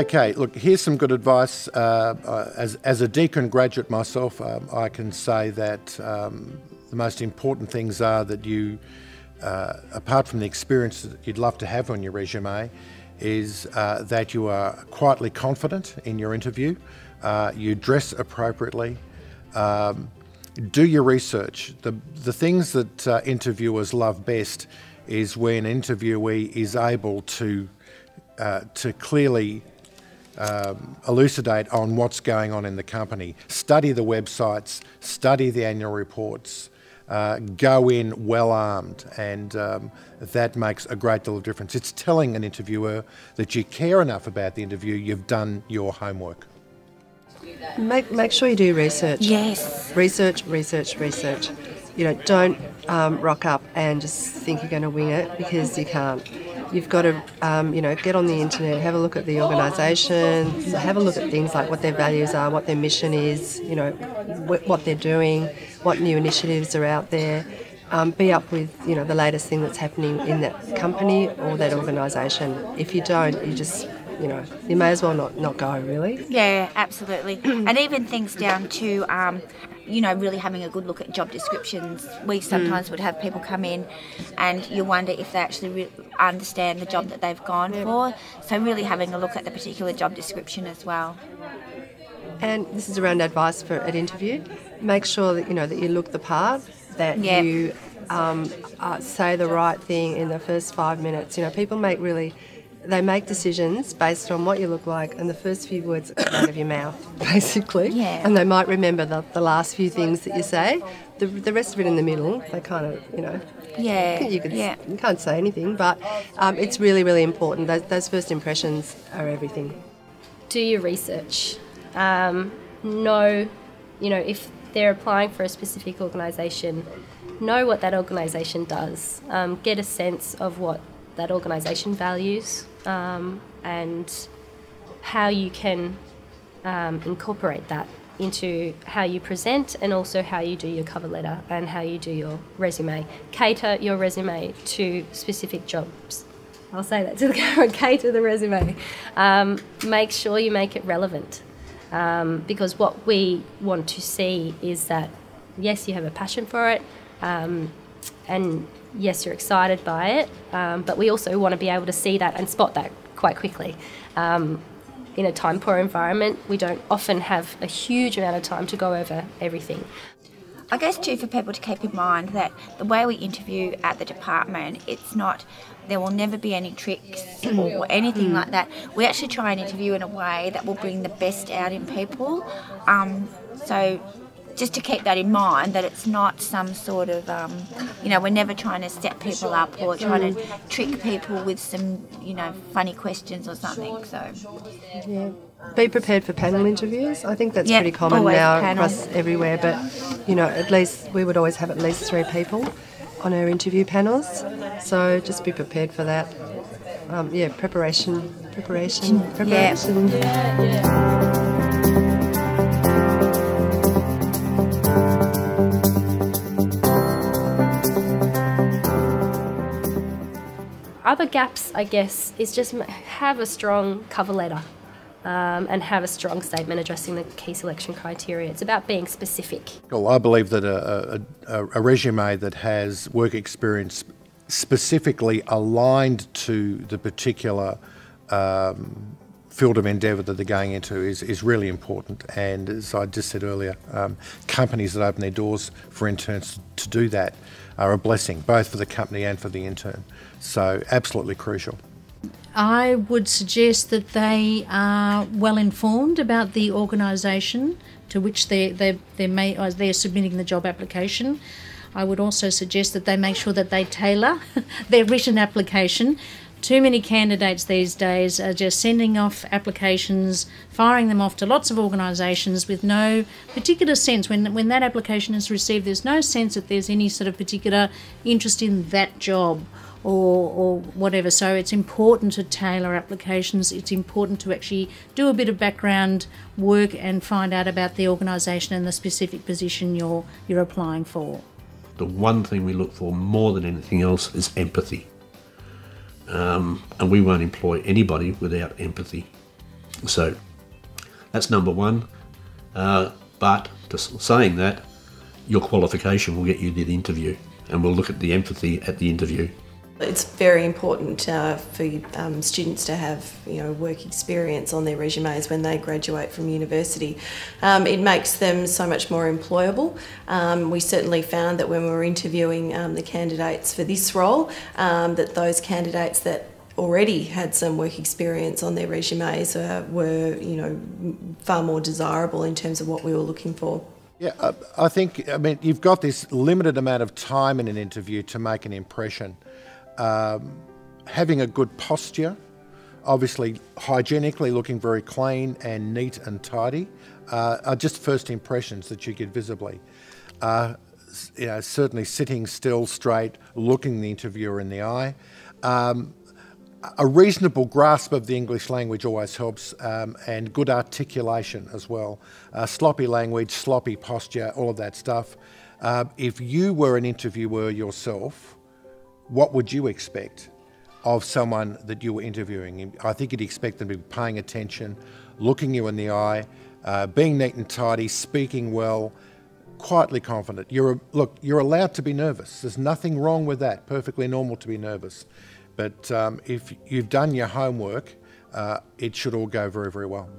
Okay, look, here's some good advice. As a Deakin graduate myself, I can say that the most important things are that you, apart from the experience that you'd love to have on your resume, is that you are quietly confident in your interview, you dress appropriately, do your research. The things that interviewers love best is when an interviewee is able to clearly elucidate on what's going on in the company. Study the websites, study the annual reports, go in well armed, and that makes a great deal of difference. It's telling an interviewer that you care enough about the interview, you've done your homework. Make sure you do research. Yes. Research. You know, don't rock up and just think you're going to wing it, because you can't. You've got to, get on the internet, have a look at the organisation, have a look at things like what their values are, what their mission is, what they're doing, what new initiatives are out there. Be up with, the latest thing that's happening in that company or that organisation. If you don't, you just, you may as well not go, really. Yeah, absolutely. And even things down to, really having a good look at job descriptions. We sometimes would have people come in and you wonder if they actually understand the job that they've gone for. So really having a look at the particular job description as well. And this is around advice for an interview. Make sure that, that you look the part, that you say the right thing in the first 5 minutes. People they make decisions based on what you look like and the first few words that come out of your mouth, basically. Yeah. And they might remember the last few things that you say. The rest of it in the middle, they kind of, you can't say anything, but it's really, really important. Those first impressions are everything. Do your research. Know, if they're applying for a specific organisation, know what that organisation does. Get a sense of what that organisation values, and how you can incorporate that into how you present, and also how you do your cover letter and how you do your resume. Cater your resume to specific jobs. I'll say that to the camera, cater the resume. Make sure you make it relevant, because what we want to see is that, yes, you have a passion for it, and yes, you're excited by it, but we also want to be able to see that and spot that quite quickly. In a time-poor environment, we don't often have a huge amount of time to go over everything. I guess too, for people to keep in mind that the way we interview at the department, there will never be any tricks or anything like that. We actually try and interview in a way that will bring the best out in people. So just to keep that in mind, that it's not some sort of, we're never trying to set people up or trying to trick people with some, funny questions or something. So, yeah. Be prepared for panel interviews. I think that's pretty common now across everywhere, but, at least we would always have at least 3 people on our interview panels. So just be prepared for that. Preparation. Yeah. Other gaps, I guess, is just have a strong cover letter, and have a strong statement addressing the key selection criteria. It's about being specific. Well, I believe that a resume that has work experience specifically aligned to the particular field of endeavour that they're going into is really important. And as I just said earlier, companies that open their doors for interns to do that are a blessing, both for the company and for the intern. So absolutely crucial. I would suggest that they are well informed about the organisation to which they're submitting the job application. I would also suggest that they make sure that they tailor their written application. Too many candidates these days are just sending off applications, firing them off to lots of organisations with no particular sense. When that application is received, there's no sense that there's any sort of particular interest in that job or whatever. So it's important to tailor applications. It's important to actually do a bit of background work and find out about the organisation and the specific position you're applying for. The one thing we look for more than anything else is empathy. And we won't employ anybody without empathy. So that's number one. But just saying that, your qualification will get you the interview, and we'll look at the empathy at the interview. It's very important for students to have work experience on their resumes when they graduate from university. It makes them so much more employable. We certainly found that when we were interviewing the candidates for this role, that those candidates that already had some work experience on their resumes were far more desirable in terms of what we were looking for. Yeah, I mean, you've got this limited amount of time in an interview to make an impression. Having a good posture, obviously hygienically looking very clean and neat and tidy, are just first impressions that you get visibly. Certainly sitting still, straight, looking the interviewer in the eye. A reasonable grasp of the English language always helps, and good articulation as well. Sloppy language, sloppy posture, all of that stuff. If you were an interviewer yourself, what would you expect of someone that you were interviewing? I think you'd expect them to be paying attention, looking you in the eye, being neat and tidy, speaking well, quietly confident. You're allowed to be nervous. There's nothing wrong with that. Perfectly normal to be nervous. But if you've done your homework, it should all go very, very well.